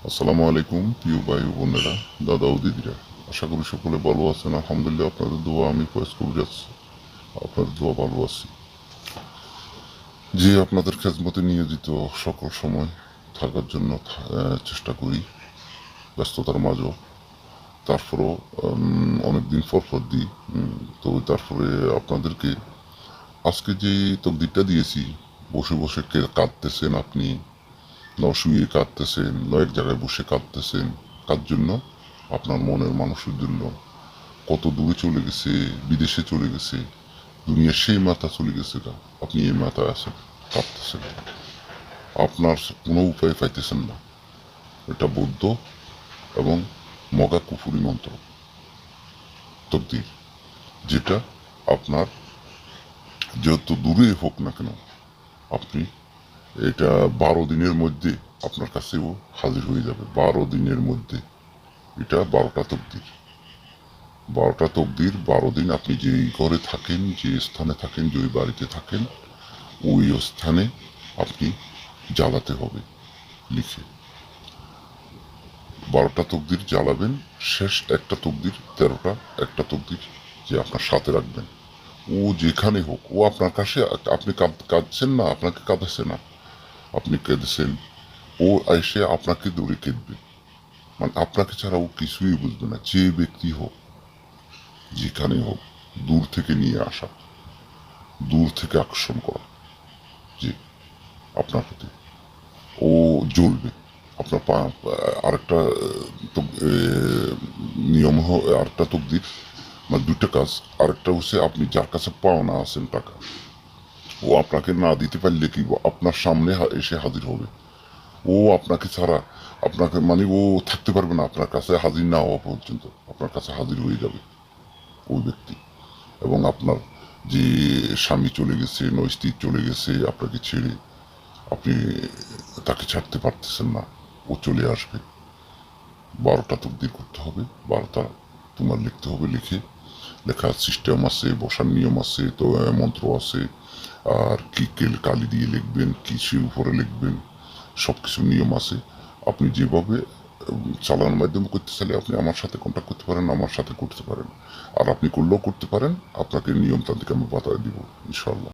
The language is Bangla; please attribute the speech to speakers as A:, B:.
A: আসসালামু আলাইকুম প্রিয় ভাই ও বোনেরা, দাদা ও দিদিরা। আশা করি সকলে ভালো আছেন। আলহামদুলিল্লাহ, আপনাদের দোয়া আমি ফয়েজ কবুর যাচ্ছি। আপনাদের দোয়া ভালো আছি। যে আপনাদের খেজমতে নিয়োজিত সকল সময় থাকার জন্য চেষ্টা করি, ব্যস্ততার মাঝেও। তারপরেও অনেকদিন পর দিই। তো তারপরে আপনাদেরকে আজকে যে তকদিরটা দিয়েছি, বসে বসে কাঁদতেছেন আপনি, না শুয়ে কাঁদতেছেন, না এক জায়গায় বসে কাঁদতেছেন, কার জন্য? আপনার মনের মানুষের জন্য। কত দূরে চলে গেছে, বিদেশে চলে গেছে, দুনিয়ার সেই মাথা চলে গেছে গা, আপনি এই মাথায় আছেন, কাঁদতেছেন, আপনার কোনো উপায় পাইতেছেন না। এটা বৌদ্ধ এবং মগা কুফুরি মন্ত্র, তকদির, যেটা আপনার যত দূরে হোক না কেন, আপনি এটা 12 দিনের মধ্যে আপনার কাছেও হাজির হয়ে যাবে। 12 দিনের মধ্যে এটা 12টা তকদির। 12টা তকদির, 12 দিন আপনি যেই ঘরে থাকেন, যে স্থানে থাকেন, যে বাড়িতে থাকেন, ওই স্থানে আপনি জ্বালাতে হবে লিখে। 12টা তকদির জ্বালাবেন। শেষ একটা তকদির, 13টা একটা তকদির যে আপনার সাথে রাখবেন। ও যেখানে হোক, ও আপনার কাছে, আপনি কাঁদছেন না, আপনাকে কাঁদাচ্ছে না, আপনি কেঁদেছেন, ও এসে আপনাকে দৌড়ে কেঁদবে। মানে আপনাকে ছাড়া ও কিছুই বুঝবে না। যে ব্যক্তি হোক, যেখানে হোক, দূর থেকে নিয়ে আসা, দূর থেকে আকর্ষণ করা, যে আপনার প্রতি ও জ্বলবে। আপনার আরেকটা নিয়ম আরেকটা তকদির, মানে দুইটা কাজ। আরেকটা হচ্ছে, আপনি যার কাছে পাওনা আছেন টাকা, ও আপনাকে না দিতে পারলে কি আপনার সামনে এসে হাজির হবে। ও আপনাকে ছাড়া, আপনাকে মানে ও থাকতে পারবে না, আপনার কাছে হাজির না হওয়া পর্যন্ত আপনার কাছে হাজির হয়ে যাবে ওই ব্যক্তি। এবং আপনার যে স্বামী চলে গেছে, স্ত্রী চলে গেছে আপনাকে ছেড়ে, আপনি তাকে ছাড়তে পারতেছেন না, ও চলে আসবে। 12টা তকদির করতে হবে, 12টা তোমার লিখতে হবে। লিখে, লেখার সিস্টেম আছে, বসার নিয়ম আছে, তো মন্ত্র আছে। আর কি কালি দিয়ে লিখবেন, কিসের উপরে লিখবেন, সব কিছু নিয়ম আছে। আপনি যেভাবে চালানোর মাধ্যমে করতে চাইলে আপনি আমার সাথে কন্ট্যাক্ট করতে পারেন, আমার সাথে করতে পারেন। আর আপনি করলেও করতে পারেন, আপনাকে নিয়মতান্ত্রিক আমি বাতায় দিব ইনশাল্লাহ।